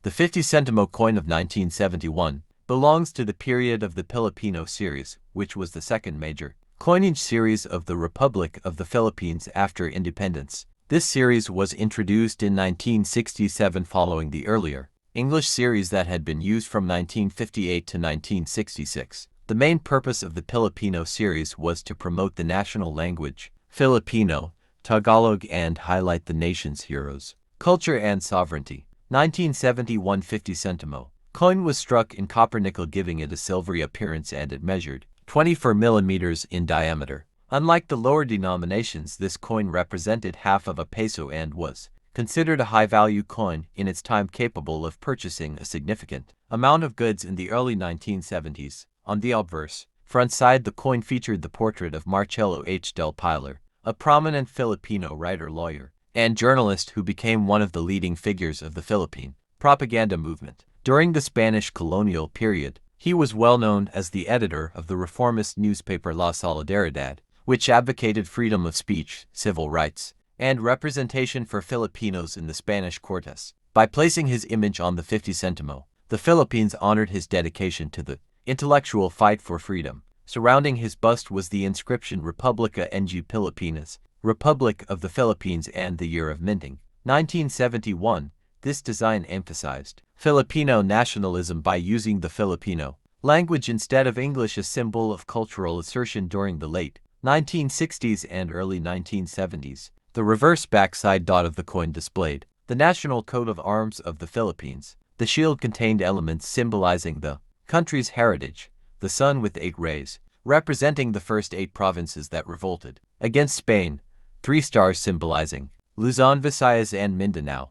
The 50 Sentimo coin of 1971 belongs to the period of the Pilipino Series, which was the second major coinage series of the Republic of the Philippines after independence. This series was introduced in 1967 following the earlier English series that had been used from 1958 to 1966. The main purpose of the Filipino series was to promote the national language, Filipino, Tagalog, and highlight the nation's heroes, culture, and sovereignty. 1971 50 Sentimo coin was struck in copper-nickel, giving it a silvery appearance, and it measured 24 millimeters in diameter. Unlike the lower denominations, this coin represented half of a peso and was considered a high-value coin in its time, capable of purchasing a significant amount of goods in the early 1970s. On the obverse front side, the coin featured the portrait of Marcelo H. del Pilar, a prominent Filipino writer, lawyer, and journalist who became one of the leading figures of the Philippine propaganda movement. During the Spanish colonial period, he was well known as the editor of the reformist newspaper La Solidaridad, which advocated freedom of speech, civil rights, and representation for Filipinos in the Spanish Cortes. By placing his image on the 50 Sentimo, the Philippines honored his dedication to the intellectual fight for freedom. Surrounding his bust was the inscription Republica ng Pilipinas, Republic of the Philippines, and the year of minting, 1971. This design emphasized Filipino nationalism by using the Filipino language instead of English, a symbol of cultural assertion during the late 1960s and early 1970s. The reverse backside dot of the coin displayed the national coat of arms of the Philippines. The shield contained elements symbolizing the country's heritage, the sun with 8 rays, representing the first 8 provinces that revolted against Spain, 3 stars symbolizing Luzon, Visayas, and Mindanao,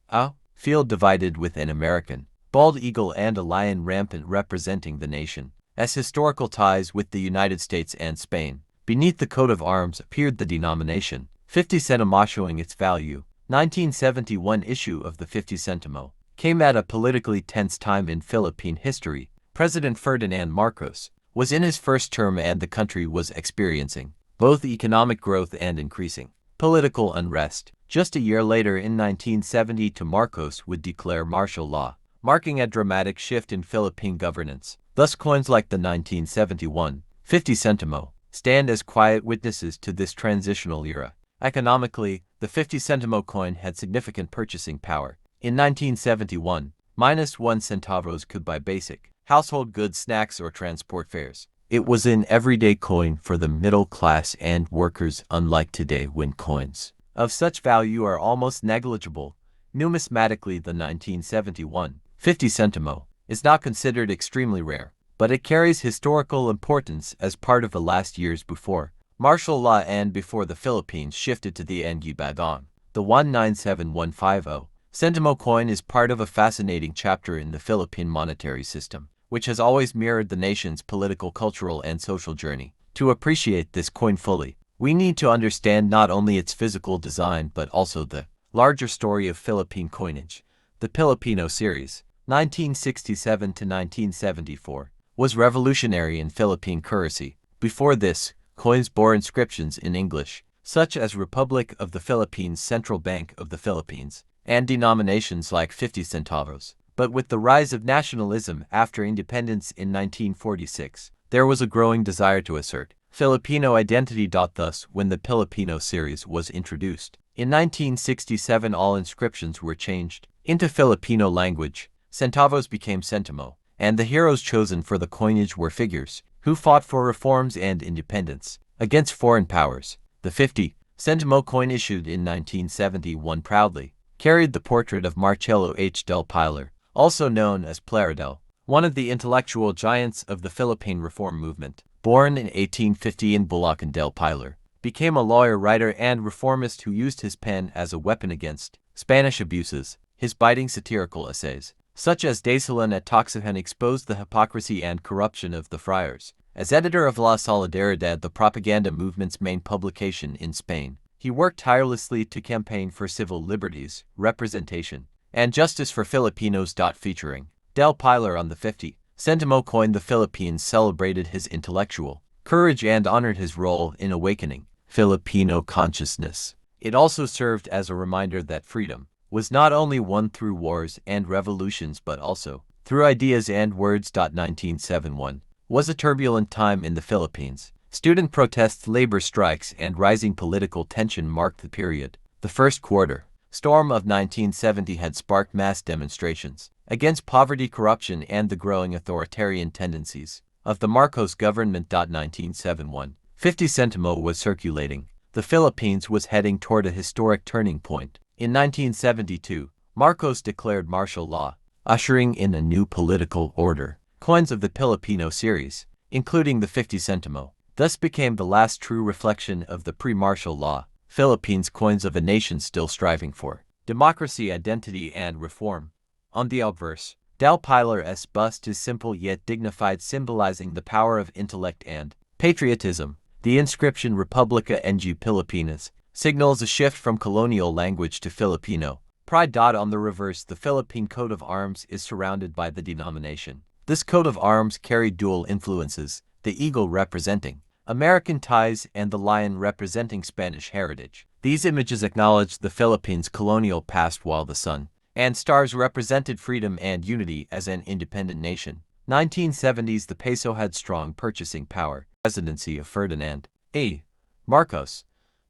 a field divided with an American bald eagle and a lion rampant representing the nation's historical ties with the United States and Spain. Beneath the coat of arms appeared the denomination 50 Sentimo, showing its value. 1971 issue of the 50 Sentimo came at a politically tense time in Philippine history. President Ferdinand Marcos was in his first term, and the country was experiencing both economic growth and increasing political unrest. Just a year later, in 1970, Marcos would declare martial law, marking a dramatic shift in Philippine governance. Thus, coins like the 1971 50 Sentimo stand as quiet witnesses to this transitional era. Economically, the 50 Sentimo coin had significant purchasing power. In 1971, -1 centavos could buy basic household goods, snacks, or transport fares. It was an everyday coin for the middle class and workers, unlike today when coins of such value are almost negligible. Numismatically, the 1971 50 Sentimo is not considered extremely rare, but it carries historical importance as part of the last years before martial law and before the Philippines shifted to the Ang Bagong. The 197150 Sentimo coin is part of a fascinating chapter in the Philippine monetary system, which has always mirrored the nation's political, cultural, and social journey. To appreciate this coin fully, we need to understand not only its physical design but also the larger story of Philippine coinage. The Pilipino Series, 1967 to 1974, was revolutionary in Philippine currency. Before this, coins bore inscriptions in English, such as Republic of the Philippines, Central Bank of the Philippines, and denominations like 50 centavos. But with the rise of nationalism after independence in 1946, there was a growing desire to assert Filipino identity. Thus, when the Pilipino Series was introduced in 1967, all inscriptions were changed into Filipino language. Centavos became Sentimo, and the heroes chosen for the coinage were figures who fought for reforms and independence against foreign powers. The 50 Sentimo coin, issued in 1971, proudly carried the portrait of Marcelo H. del Pilar, also known as Pilar, one of the intellectual giants of the Philippine reform movement. Born in 1850 in Bulacan, del Pilar became a lawyer, writer, and reformist who used his pen as a weapon against Spanish abuses. His biting satirical essays, such as Dasalan at Toxahan, exposed the hypocrisy and corruption of the friars. As editor of La Solidaridad, the propaganda movement's main publication in Spain, he worked tirelessly to campaign for civil liberties, representation, and justice for Filipinos. Featuring del Pilar on the 50 Sentimo coin, the Philippines celebrated his intellectual courage and honored his role in awakening Filipino consciousness. It also served as a reminder that freedom was not only won through wars and revolutions but also through ideas and words. 1971 was a turbulent time in the Philippines. Student protests, labor strikes, and rising political tension marked the period. The first quarter storm of 1970 had sparked mass demonstrations against poverty, corruption, and the growing authoritarian tendencies of the Marcos government. 1971, 50 Sentimo was circulating. The Philippines was heading toward a historic turning point. In 1972, Marcos declared martial law, ushering in a new political order. Coins of the Pilipino Series, including the 50 Sentimo, thus became the last true reflection of the pre-martial law. Philippines coins of a nation still striving for democracy, identity, and reform. On the obverse, Pilar's bust is simple yet dignified, symbolizing the power of intellect and patriotism. The inscription Republica ng Pilipinas signals a shift from colonial language to Filipino pride. On the reverse, the Philippine coat of arms is surrounded by the denomination. This coat of arms carried dual influences, the eagle representing American ties and the lion representing Spanish heritage. These images acknowledged the Philippines' colonial past, while the sun and stars represented freedom and unity as an independent nation. 1970s, the peso had strong purchasing power. Presidency of Ferdinand A. Marcos.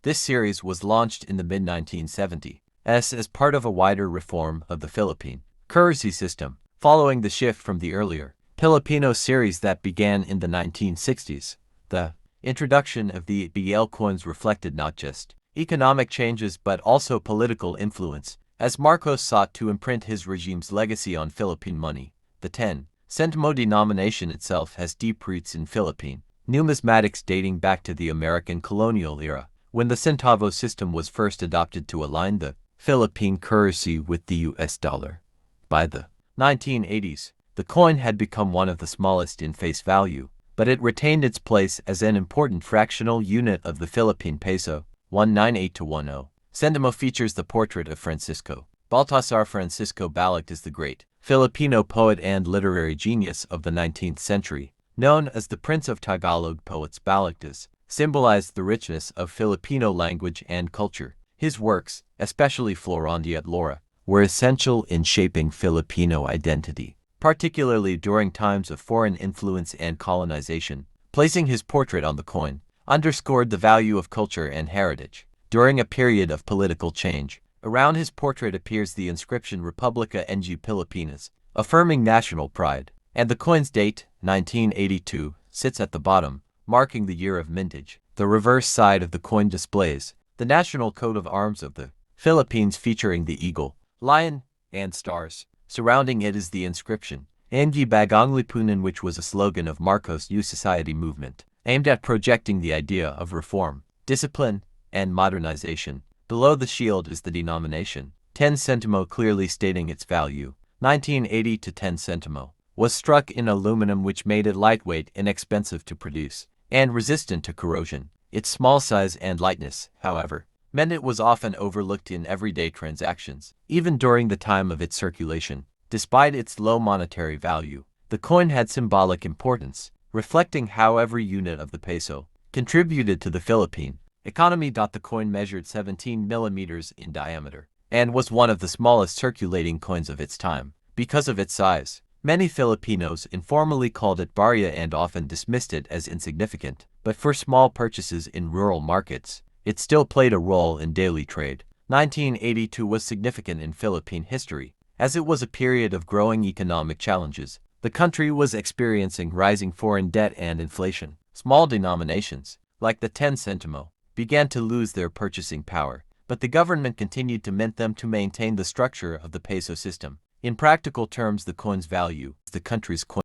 This series was launched in the mid-1970s as part of a wider reform of the Philippine currency system, following the shift from the earlier Pilipino series that began in the 1960s. The introduction of the BL coins reflected not just economic changes but also political influence, as Marcos sought to imprint his regime's legacy on Philippine money. The 10 Sentimo denomination itself has deep roots in Philippine numismatics dating back to the American colonial era, when the centavo system was first adopted to align the Philippine currency with the US dollar. By the 1980s, the coin had become one of the smallest in face value, but it retained its place as an important fractional unit of the Philippine peso. 198-10. Sentimo features the portrait of Francisco Baltasar. Francisco Balagt is the great Filipino poet and literary genius of the 19th century. Known as the Prince of Tagalog poets, Balagtas symbolized the richness of Filipino language and culture. His works, especially Florondia at Laura, were essential in shaping Filipino identity, particularly during times of foreign influence and colonization. Placing his portrait on the coin underscored the value of culture and heritage. During a period of political change, around his portrait appears the inscription Republica ng Pilipinas, affirming national pride, and the coin's date, 1982, sits at the bottom, marking the year of mintage. The reverse side of the coin displays the national coat of arms of the Philippines, featuring the eagle, lion, and stars. Surrounding it is the inscription, Ang Bagong Lipunan, which was a slogan of Marcos' New Society movement, aimed at projecting the idea of reform, discipline, and modernization. Below the shield is the denomination, 10 Sentimo, clearly stating its value. 1980 to 10 Sentimo was struck in aluminum, which made it lightweight, inexpensive to produce, and resistant to corrosion. Its small size and lightness, however, meant it was often overlooked in everyday transactions, even during the time of its circulation. Despite its low monetary value, the coin had symbolic importance, reflecting how every unit of the peso contributed to the Philippine economy. The coin measured 17 millimeters in diameter and was one of the smallest circulating coins of its time. Because of its size, many Filipinos informally called it barya and often dismissed it as insignificant, but for small purchases in rural markets, it still played a role in daily trade. 1982 was significant in Philippine history, as it was a period of growing economic challenges. The country was experiencing rising foreign debt and inflation. Small denominations, like the 10 Sentimo, began to lose their purchasing power, but the government continued to mint them to maintain the structure of the peso system. In practical terms, the coin's value, the country's coin